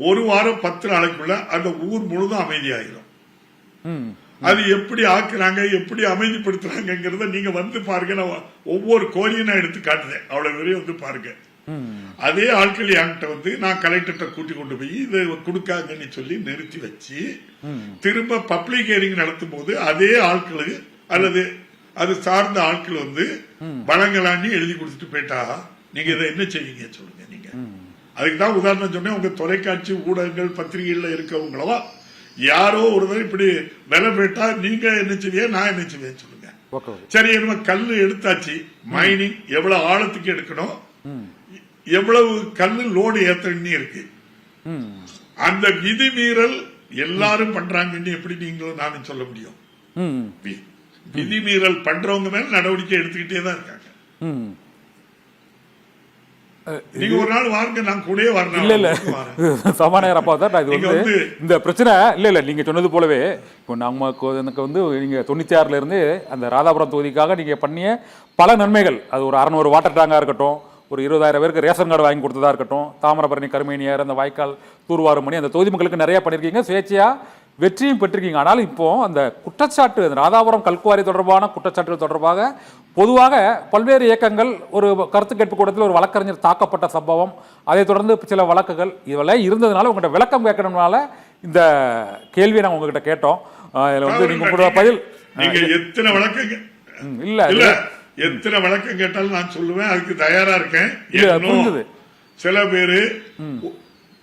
ஒரு வாரம் 10 நாளைக்குள்ள அந்த ஊர் முழுதும் அமைதியாயிரும். அது எப்படி ஆக்குறாங்க, எப்படி அமைதிப்படுத்துறாங்கிறத நீங்க வந்து பாருங்க. நான் ஒவ்வொரு கோரியும் நான் எடுத்து காட்டுறேன், அவ்வளவு வரையும் வந்து பாருங்க. அதே ஆட்கள் என்கிட்ட வந்து நான் கலெக்டர் கூட்டி கொண்டு போய் இதை கொடுக்காங்கன்னு சொல்லி நிறுத்தி வச்சு திரும்ப பப்ளிக் ஹியரிங் நடத்தும் போது அதே ஆட்களுக்கு அல்லது அது சார்ந்த ஆட்கள் வந்து வழங்கலான்னு எழுதி கொடுத்துட்டு போயிட்டா நீங்க இதை என்ன செய்வீங்க சொல்லுங்க. நீங்க அதுக்கு தான் உதாரணம் சொன்னேன். உங்க தொலைக்காட்சி ஊடகங்கள் பத்திரிகைகள்ல இருக்கவங்களவா யாரோ ஒருவர் இப்படி விலை போயிட்டா நீங்க என்ன செய்வீங்க, நான் என்ன செய்வேன் சொல்லுங்க. சரி, நம்ம கல்லு எடுத்தாச்சு, மைனிங் எவ்வளவு ஆழத்துக்கு எடுக்கணும், எவ்வளவு கல்லு லோடு ஏத்தன்னு இருக்கு. அந்த விதிமீறல் எல்லாரும் பண்றாங்கன்னு எப்படி நீங்களும் நானும் சொல்ல முடியும்? விதிமீறல் பண்றவங்க மேல நடவடிக்கை எடுத்துக்கிட்டே தான் இருக்காங்க. நீங்க ஒரு நாள் வாருங்க, நான் கூட வரணும். இல்ல சபாநாயகர் அப்பா தான் இது வந்து இந்த பிரச்சனை இல்ல நீங்க சொன்னது போலவே இப்போ எனக்கு வந்து நீங்க 96ல இருந்து அந்த ராதாபுரம் தொகுதிக்காக நீங்க பண்ணிய பல நன்மைகள், அது ஒரு 600 வாட்டர் டேங்கா இருக்கட்டும், ஒரு 20,000 பேருக்கு ரேஷன் கார்டு வாங்கி கொடுத்ததா இருக்கட்டும், தாமிரபரணி கருமேனியார் அந்த வாய்க்கால் தூர்வாரும் மணி அந்த தொகுதி மக்களுக்கு நிறைய பண்ணியிருக்கீங்க, சுயேட்சையா வெற்றியும் பெற்றிருக்கீங்க. ஆனால் இப்போ அந்த குற்றச்சாட்டு, ராதாபுரம் கல்குவாரி தொடர்பான குற்றச்சாட்டுகள் தொடர்பாக பொதுவாக பல்வேறு இயக்கங்கள் ஒரு கருத்து கேட்பு கூடத்தில் ஒரு வழக்கறிஞர் தாக்கப்பட்ட சம்பவம், அதை தொடர்ந்து சில வழக்குகள் இதெல்லாம் இருந்ததுனால உங்கள்கிட்ட விளக்கம் கேட்கணும்னால இந்த கேள்வியை நாங்கள் உங்ககிட்ட கேட்டோம். இதில் வந்து நீங்க உங்களோட பதில் எத்தனை வழக்கு இல்ல எத்தனை வழக்கம் கேட்டாலும் நான் சொல்லுவேன், அதுக்கு தயாரா இருக்கேன். சில பேரு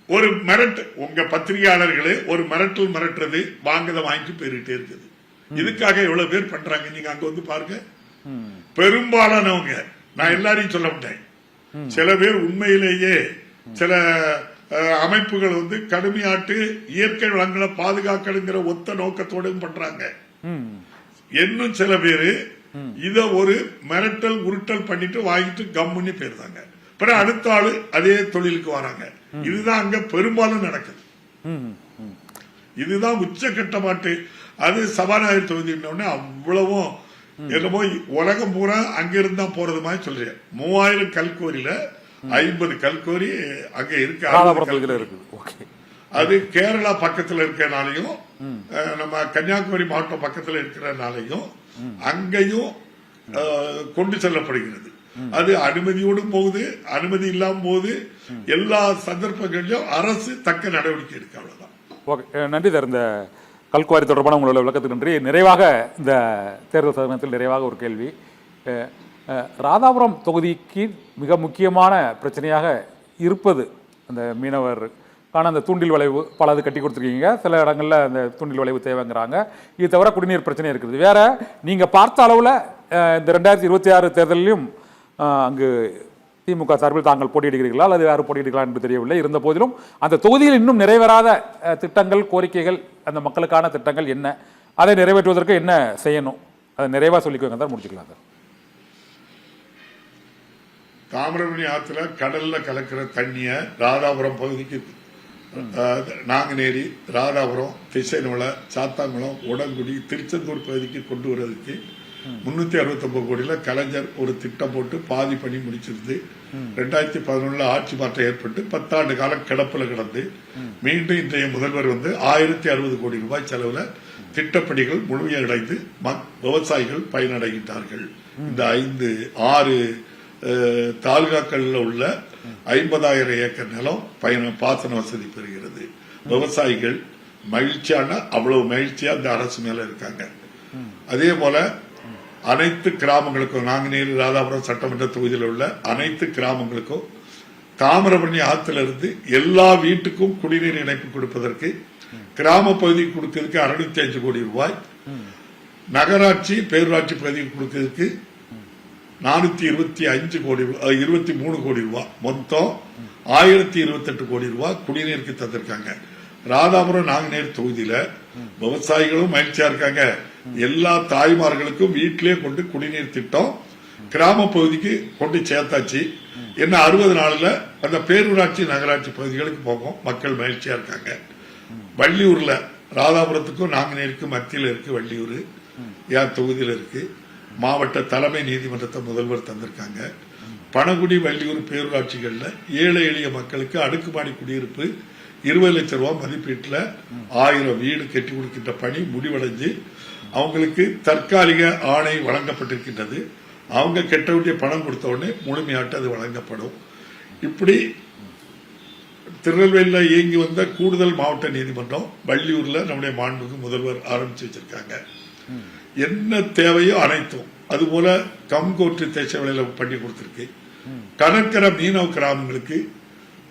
ஒரு மிரட்டு, உங்க பத்திரிகையாளர்களே ஒரு மிரட்டல் மிரட்டுறது, வாங்கத வாங்கி போயிட்டே இருக்குது. இதுக்காக எவ்வளவு பேர் பண்றாங்க நீங்க அங்க வந்து பாருங்க. பெரும்பாலானவங்க, நான் எல்லாரையும் சொல்ல மாட்டேன், சில பேர் உண்மையிலேயே சில அமைப்புகள் வந்து கடுமையாட்டு இயற்கை வளங்களை பாதுகாக்கணுங்கிற ஒத்த நோக்கத்தோடு பண்றாங்க. இன்னும் சில பேரு இத ஒரு மிரட்டல் உருட்டல் பண்ணிட்டு வாங்கிட்டு கம்முன்னு போயிருந்தாங்க. பிறகு அடுத்த ஆளு அதே தொழிலுக்கு வராங்க. இதுதான் அங்க பெரும்பாலும் நடக்குது. இதுதான் உச்சகட்டமாட்டு. அது சபாநாயகர் தொகுதி அவ்வளவும் என்னமோ உலகம் பூரா அங்கிருந்தா போறது மாதிரி சொல்றேன். 3000 கல்கோரியில 50 கல்கோரி அங்க இருக்கு. அது கேரளா பக்கத்துல இருக்கிறனாலையும் நம்ம கன்னியாகுமரி மாவட்டம் பக்கத்துல இருக்கிறனாலையும் அங்கேயும் கொண்டு செல்லப்படுகிறது. அது அனுமதியோடும் போகுது, அனுமதி இல்லாம போகுது. எல்லா சந்தர்ப்பங்களிலும் அரசு தக்க நடவடிக்கை எடுக்க. அவ்வளவுதான். ஓகே, நன்றி சார். இந்த கல்குவாரி தொடர்பான உங்களோட விளக்கத்துக்கு நன்றி. நிறைவாக இந்த தேர்தல் சதனத்தில் நிறைவாக ஒரு கேள்வி. ராதாபுரம் தொகுதிக்கு மிக முக்கியமான பிரச்சனையாக இருப்பது அந்த மீனவர் அந்த தூண்டில் வளைவு, பலது கட்டி கொடுத்துருக்கீங்க, சில இடங்களில் அந்த தூண்டில் வளைவு தேவைங்கிறாங்க. இது தவிர குடிநீர் பிரச்சனை இருக்குது. வேற நீங்கள் பார்த்த அளவில் இந்த 2026 தேர்தலிலும் அங்கு திமுக சார்பில் தாங்கள் போட்டியிடுகிறீர்களா அல்லது யாரும் போட்டியிடுகிறா என்று தெரியவில்லை. இருந்த போதிலும் அந்த தொகுதியில் இன்னும் நிறைவேறாத திட்டங்கள், கோரிக்கைகள், அந்த மக்களுக்கான திட்டங்கள் என்ன, அதை நிறைவேற்றுவதற்கு என்ன செய்யணும், அதை நிறைவாக சொல்லிக்கோங்க தான் முடிச்சுக்கலாம் சார். தாமிரபரணி ஆற்றுல கடல்ல கலக்கிற தண்ணிய ராதாபுரம் பகுதிக்கு, நாங்குநேரி, ராதாபுரம், திசைநோலை, சாத்தாங்குளம், உடங்குடி, திருச்செந்தூர் பகுதிக்கு கொண்டு வருவதற்கு 369 கோடியில கலைஞர் ஒரு திட்டம் போட்டு பாதி பணி முடிச்சிருந்து 2011 ஆட்சி மாற்றம் ஏற்பட்டு 10 ஆண்டு காலம் கிடப்புல கிடந்து மீண்டும் இன்றைய முதல்வர் வந்து 1060 கோடி ரூபாய் செலவுல திட்டப்பணிகள் முழுமையடைந்து விவசாயிகள் பயனடைகின்றார்கள். இந்த 5-6 தாலுகாக்களில் உள்ள 50,000 ஏக்கர் நிலம் பாசன வசதி பெறுகிறது. விவசாயிகள் மகிழ்ச்சியான, அவ்வளவு மகிழ்ச்சியா இந்த அரசு மேல இருக்காங்க. அதே போல அனைத்து கிராமங்களுக்கும், நாங்குநேரி, ராதாபுரம் சட்டமன்ற தொகுதியில் உள்ள அனைத்து கிராமங்களுக்கும் தாமிரபரணி ஆற்றில இருந்து எல்லா வீட்டுக்கும் குடிநீர் இணைப்பு கொடுப்பதற்கு கிராம பகுதிக்கு கொடுக்கிறதுக்கு 605 கோடி ரூபாய், நகராட்சி பேரூராட்சி பகுதிக்கு கொடுக்கிறதுக்கு 425 கோடி, 23 கோடி ரூபாய், மொத்தம் 1028 கோடி ரூபாய் குடிநீருக்கு தந்திருக்காங்க. ராதாபுரம் நாங்குநேரி தொகுதியில விவசாயிகளும் மகிழ்ச்சியா இருக்காங்க. எல்லா தாய்மார்களுக்கும் வீட்டிலே கொண்டு குடிநீர் திட்டம் கிராம பகுதிக்கு கொண்டு சேர்த்தாச்சு. என்ன 60 நாள்ல அந்த பேரூராட்சி நகராட்சி பகுதிகளுக்கு போகும். மக்கள் மகிழ்ச்சியா இருக்காங்க. வள்ளியூர்ல ராதாபுரத்துக்கும் நாங்குநேரிக்கும் மத்தியில் இருக்கு வள்ளியூர், என் தொகுதியில் இருக்கு. மாவட்ட தலைமை நீதிமன்றத்தை முதல்வர் தந்திருக்காங்க. பணகுடி, வள்ளியூர் பேரூராட்சிகள்ல ஏழை எளிய மக்களுக்கு அடுக்குமாடி குடியிருப்பு 20 லட்சம் ரூபாய் மதிப்பீட்டில் 1000 வீடு கட்டி கொடுக்கின்ற பணி முடிவடைஞ்சு அவங்களுக்கு தற்காலிக ஆணை வழங்கப்பட்டிருக்கின்றது. அவங்க கட்ட வேண்டிய பணம் கொடுத்த உடனே முழுமையாட்டு அது வழங்கப்படும். இப்படி திருநெல்வேலியில இயங்கி வந்த கூடுதல் மாவட்ட நீதிமன்றம் வள்ளியூர்ல நம்முடைய மாண்புக்கு முதல்வர் ஆரம்பிச்சு வச்சிருக்காங்க. என்ன தேவையோ அனைத்தும். அதுபோல கம்கோர்ட்டு தேச வேலையில பண்ணி கொடுத்திருக்கு. கடற்கரை மீனவ கிராமங்களுக்கு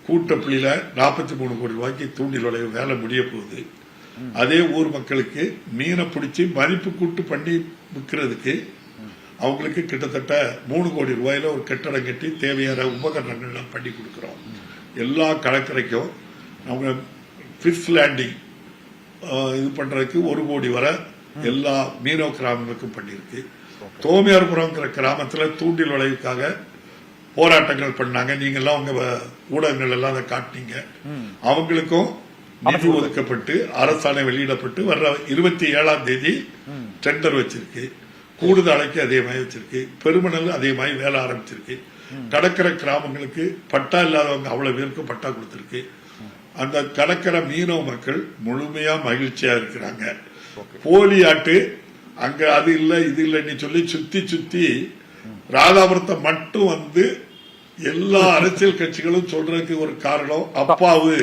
கூட்டப்புள்ளியில 43 கோடி ரூபாய்க்கு தூண்டில் வளைய வேலை முடிய போகுது. அதே ஊர் மக்களுக்கு மீனை பிடிச்சி மதிப்பு கூட்டு பண்ணி விற்கிறதுக்கு அவங்களுக்கு கிட்டத்தட்ட 3 கோடி ரூபாயில ஒரு கட்டடம் கட்டி தேவையான உபகரணங்கள் எல்லாம் பண்ணி கொடுக்கிறோம். எல்லா கடற்கரைக்கும் அவங்க ஃபிஷ் லேண்டிங் இது பண்றதுக்கு 1 கோடி வரை எல்லா மீனவ கிராமங்களுக்கும் பண்ணியிருக்கு. தோமையார்புரம்ங்கிற கிராமத்துல தூண்டில் வளைவுக்காக போராட்டங்கள் பண்ணாங்க. நீங்க எல்லாம் உங்க ஊடகங்கள் எல்லாம் அதை காட்டினீங்க. அவங்களுக்கும் நிதி ஒதுக்கப்பட்டு அரசாணை வெளியிடப்பட்டு வர்ற 27ஆம் தேதி டெண்டர் வச்சிருக்கு. கூடுதல் அலைக்கு அதே மாதிரி வச்சிருக்கு. பெருமணல் அதே மாதிரி வேலை ஆரம்பிச்சிருக்கு. கடற்கரை கிராமங்களுக்கு பட்டா இல்லாதவங்க அவ்வளவு பேருக்கும் பட்டா கொடுத்திருக்கு. அந்த கடற்கரை மீனவ மக்கள் முழுமையா மகிழ்ச்சியா இருக்கிறாங்க. போலி ஆட்டு அங்க அது இல்ல இது இல்லைன்னு சொல்லி சுத்தி சுத்தி ராதாபுரத்தை மட்டும் வந்து எல்லா அரசியல் கட்சிகளும் சொல்றதுக்கு ஒரு காரணம், அப்பாவு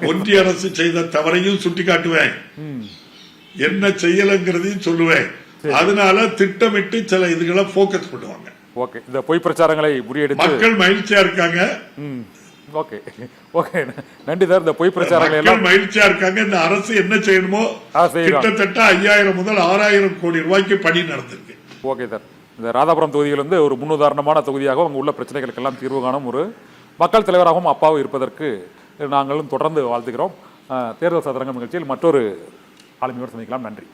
ஒன்றிய அரசு செய்த தவறையும் சுட்டி காட்டுவேன், என்ன செய்யலங்கிறதையும் சொல்லுவேன். அதனால திட்டமிட்டு சில இதுகளை போக்கஸ் பண்ணுவாங்க. ஓகே, இந்த பொய் பிரச்சாரங்களை முறியடித்து மக்கள் மகிழ்ச்சியா இருக்காங்க. ஓகே ஓகே, நன்றி சார். இந்த பொய் பிரச்சாரங்கள் எல்லாம் மகிழ்ச்சியா இருக்காங்க. இந்த அரசு என்ன செய்யணுமோ கிட்டத்தட்ட 5000 முதல் 6000 கோடி ரூபாய்க்கு பணி நடந்திருக்கு. Okay sir. இந்த ராதாபுரம் தொகுதியில் வந்து ஒரு முன்னுதாரணமான தொகுதியாக அங்கே உள்ள பிரச்சனைகளுக்கெல்லாம் தீர்வு காணும் ஒரு மக்கள் தலைவராகவும் அப்பாவும் இருப்பதற்கு நாங்களும் தொடர்ந்து வாழ்த்துகிறோம். தேர்தல் சதுரங்கம் நிகழ்ச்சியில் மற்றொரு ஆளுமையோடு சந்திக்கலாம். நன்றி.